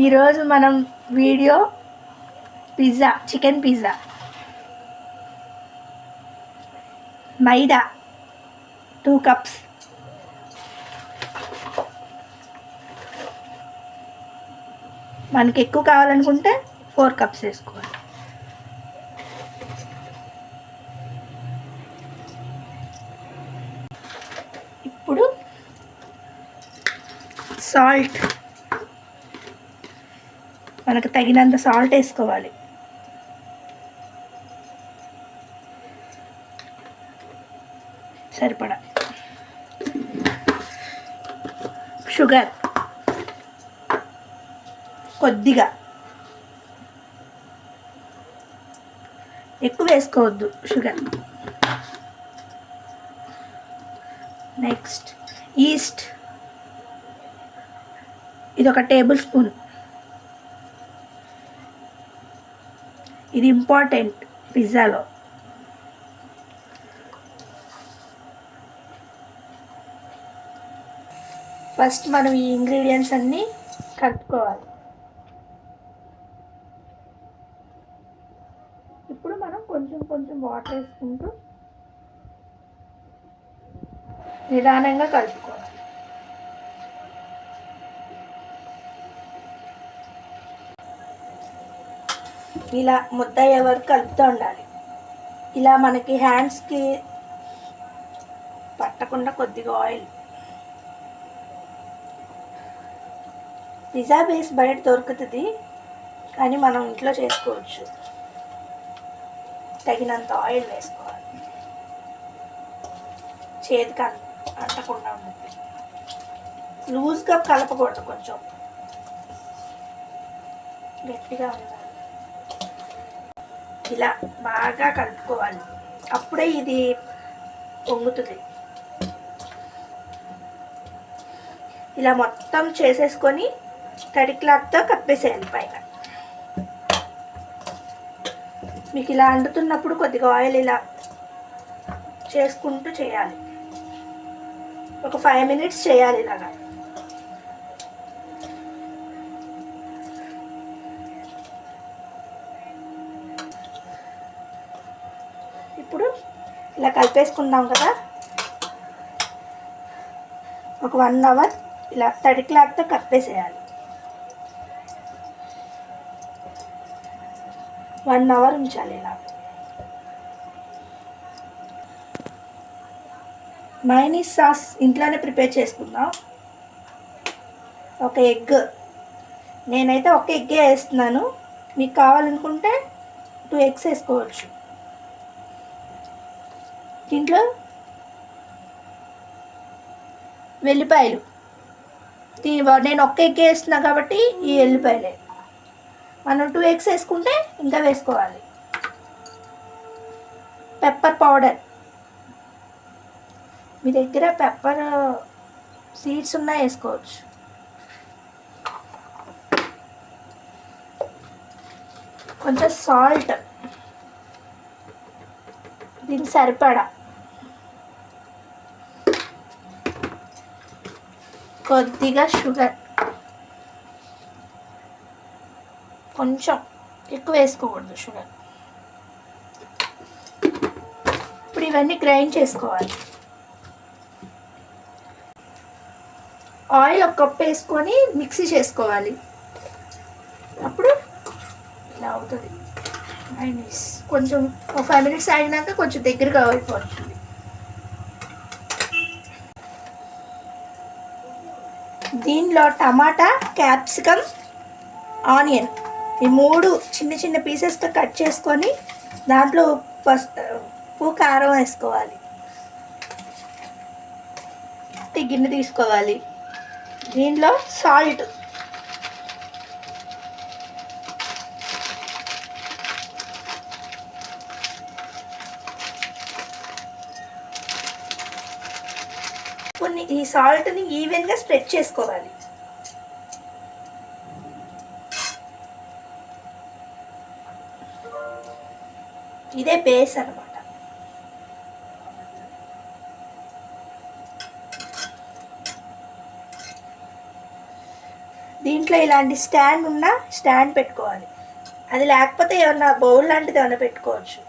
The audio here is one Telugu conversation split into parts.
ఈరోజు మనం వీడియో పిజ్జా, చికెన్ పిజ్జా. మైదా 2 కప్స్, మనకి ఎక్కువ కావాలనుకుంటే 4 కప్స్ వేసుకోవాలి. ఇప్పుడు సాల్ట్, మనకు తగినంత సాల్ట్ వేసుకోవాలి. సరిపడా షుగర్ కొద్దిగా, ఎక్కువ వేసుకోవద్దు షుగర్. నెక్స్ట్ ఈస్ట్, ఇది 1 టేబుల్ స్పూన్. ఇది ఇంపార్టెంట్ పిజ్జాలో. ఫస్ట్ మనం ఈ ఇంగ్రీడియంట్స్ అన్నీ కలుపుకోవాలి. ఇప్పుడు మనం కొంచెం కొంచెం వాటర్ వేసుకుంటూ నిదానంగా కలుపుకోవాలి. ఇలా ముద్ద అయ్యే వరకు కలుపుతూ ఉండాలి. ఇలా మనకి హ్యాండ్స్కి పట్టకుండా కొద్దిగా ఆయిల్. పిజ్జా బేస్ బయట దొరుకుతుంది, కానీ మనం ఇంట్లో చేసుకోవచ్చు. తగినంత ఆయిల్ వేసుకోవాలి, చేతికి అంటకుండా ఉంటుంది. లూజ్గా కలపకూడదు, కొంచెం గట్టిగా ఉండాలి. ఇలా బాగా కలుపుకోవాలి, అప్పుడే ఇది పొంగుతుంది. ఇలా మొత్తం చేసేసుకొని తడి క్లాత్తో కప్పేసేయాలి పైన. మీకు ఇలా అంటుతున్నప్పుడు కొద్దిగా ఆయిల్ ఇలా చేసుకుంటూ చేయాలి. ఒక 5 మినిట్స్ చేయాలి ఇలాగా. ఇప్పుడు ఇలా కలిపేసుకుందాం కదా. ఒక 1 అవర్ ఇలా తడి క్లాత్తో కప్పేసేయాలి. 1 అవర్ ఉంచాలి ఇలా. మైనీస్ సాస్ ఇంట్లోనే ప్రిపేర్ చేసుకుందాం. ఒక ఎగ్, నేనైతే ఒక ఎగ్గే వేస్తున్నాను. మీకు కావాలనుకుంటే 2 ఎగ్స్ వేసుకోవచ్చు. దీంట్లో వెల్లిపాయలు, నేను ఒక్క ఎగ్ వేస్తున్నా కాబట్టి ఈ వెల్లిపాయలే. మనం 2 ఎగ్స్ వేసుకుంటే ఇంకా వేసుకోవాలి. పెప్పర్ పౌడర్, మీ దగ్గర పెప్పర్ సీడ్స్ ఉన్నా వేసుకోవచ్చు. కొంచెం సాల్ట్, దీనికి సరిపడా. కొద్దిగా షుగర్, కొంచెం ఎక్కువ వేసుకోకూడదు షుగర్. ఇప్పుడు ఇవన్నీ గ్రైండ్ చేసుకోవాలి. ఆయిల్ 1 కప్ వేసుకొని మిక్సీ చేసుకోవాలి. అప్పుడు ఇలా అవుతుంది మైనీస్. కొంచెం 5 మినిట్స్ ఆగినాక కొంచెం దగ్గరగా అయిపోతుంది. దీనిలో టమాటా, క్యాప్సికమ్, ఆనియన్ ఈ 3 చిన్న చిన్న పీసెస్తో కట్ చేసుకొని దాంట్లో ఉప్పు కారం వేసుకోవాలి. గిన్నె తీసుకోవాలి. దీనిలో సాల్ట్, కొన్ని ఈ సాల్ట్ని ఈవెన్గా స్ప్రెడ్ చేసుకోవాలి. ఇదే బేస్ అన్నమాట. దీంట్లో ఇంట్లో ఇలాంటి స్టాండ్ పెట్టుకోవాలి. అది లేకపోతే ఏమన్నా బౌల్ లాంటిది ఏమైనా పెట్టుకోవచ్చు.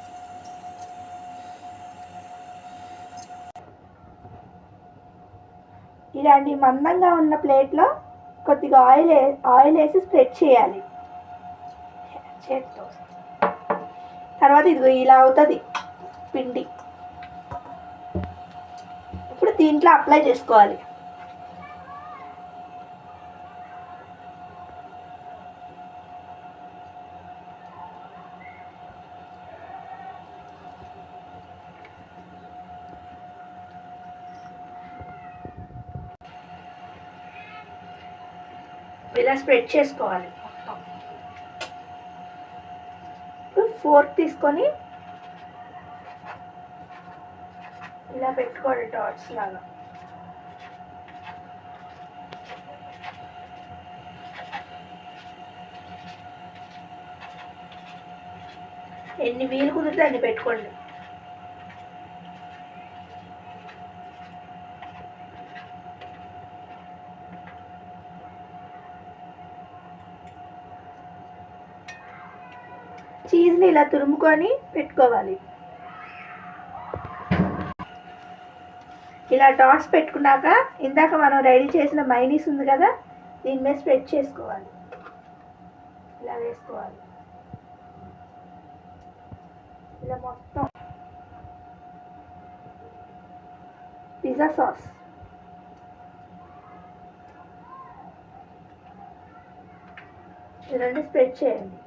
ఇలాంటి మందంగా ఉన్న ప్లేట్లో కొద్దిగా ఆయిల్ వేసి స్ప్రెడ్ చేయాలి చేత్తో. తర్వాత ఇదిగో ఇలా అవుతుంది పిండి. ఇప్పుడు దీంట్లో అప్లై చేసుకోవాలి. ఇలా స్ప్రెడ్ చేసుకోవాలి మొత్తం. ఇప్పుడు ఫోర్క్ తీసుకొని ఇలా పెట్టుకోవాలి డాట్స్ లాగా. ఎన్ని వీలు కుదిరితే అన్ని పెట్టుకోండి. చీజ్ని ఇలా తురుముకొని పెట్టుకోవాలి. ఇలా డాట్స్ పెట్టుకున్నాక ఇందాక మనం రెడీ చేసిన మైనీస్ ఉంది కదా, దీని మీద స్ప్రెడ్ చేసుకోవాలి. ఇలా వేసుకోవాలి. ఇలా మొత్తం పిజ్జా సాస్, రెండు స్ప్రెడ్ చేయండి.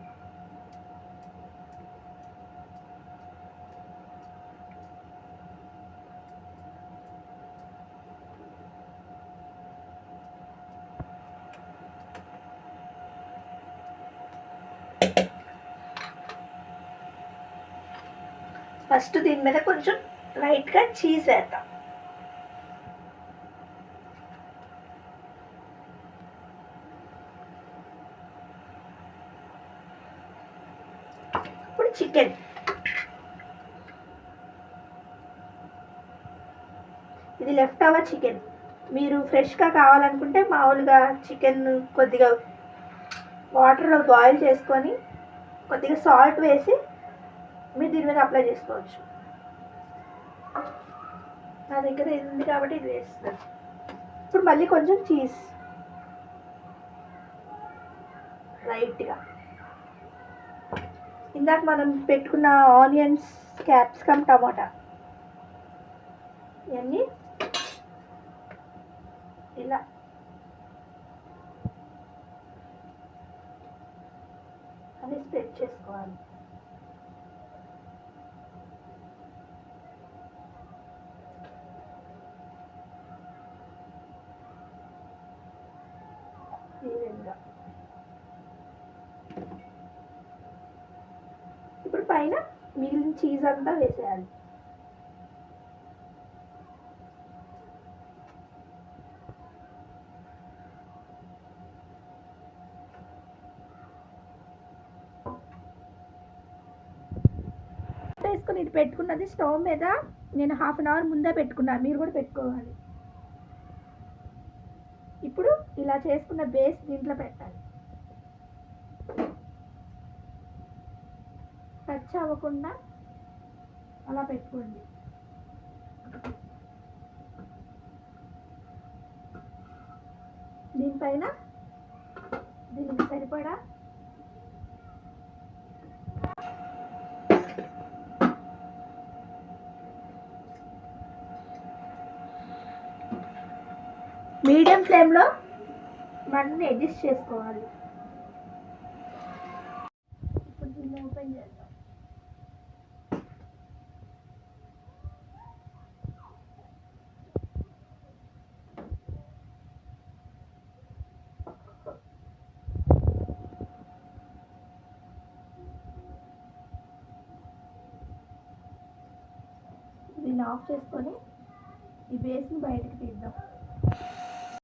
ఫస్ట్ దీని మీద కొంచెం లైట్గా చీజ్ వేద్దాం. ఇప్పుడు చికెన్, ఇది లెఫ్ట్ ఓవర్ చికెన్. మీరు ఫ్రెష్గా కావాలనుకుంటే మామూలుగా చికెన్ కొద్దిగా వాటర్లో బాయిల్ చేసుకొని కొద్దిగా సాల్ట్ వేసి మీరు దీని మీద అప్లై చేసుకోవచ్చు. నా దగ్గర ఇది ఉంది కాబట్టి ఇది వేస్తాను. ఇప్పుడు మళ్ళీ కొంచెం చీజ్ లైట్గా. ఇందాక మనం పెట్టుకున్న ఆనియన్స్, క్యాప్సికమ్, టమాటా ఇవన్నీ ఇలా అని స్ప్రెడ్ చేసుకోవాలి. ఇప్పుడు పైన మిగిలిన చీజ్ అంతా వేసేయాలి. వేసుకొని ఇది పెట్టుకున్నది స్టవ్ మీద నేను హాఫ్ అన్ అవర్ ముందే పెట్టుకున్నాను, మీరు కూడా పెట్టుకోవాలి. ఇప్పుడు ఇలా చేసుకున్న బేస్ దీంట్లో పెట్టాలి. టచ్ అవ్వకుండా అలా పెట్టుకోండి. దీనిపైన దీనికి సరిపడా మీడియం ఫ్లేమ్లో మంటని అడ్జస్ట్ చేసుకోవాలి. ఇప్పుడు దీన్ని ఓపెన్ చేద్దాం. దీన్ని ఆఫ్ చేసుకొని ఈ బేస్ని బయటకు తీద్దాం.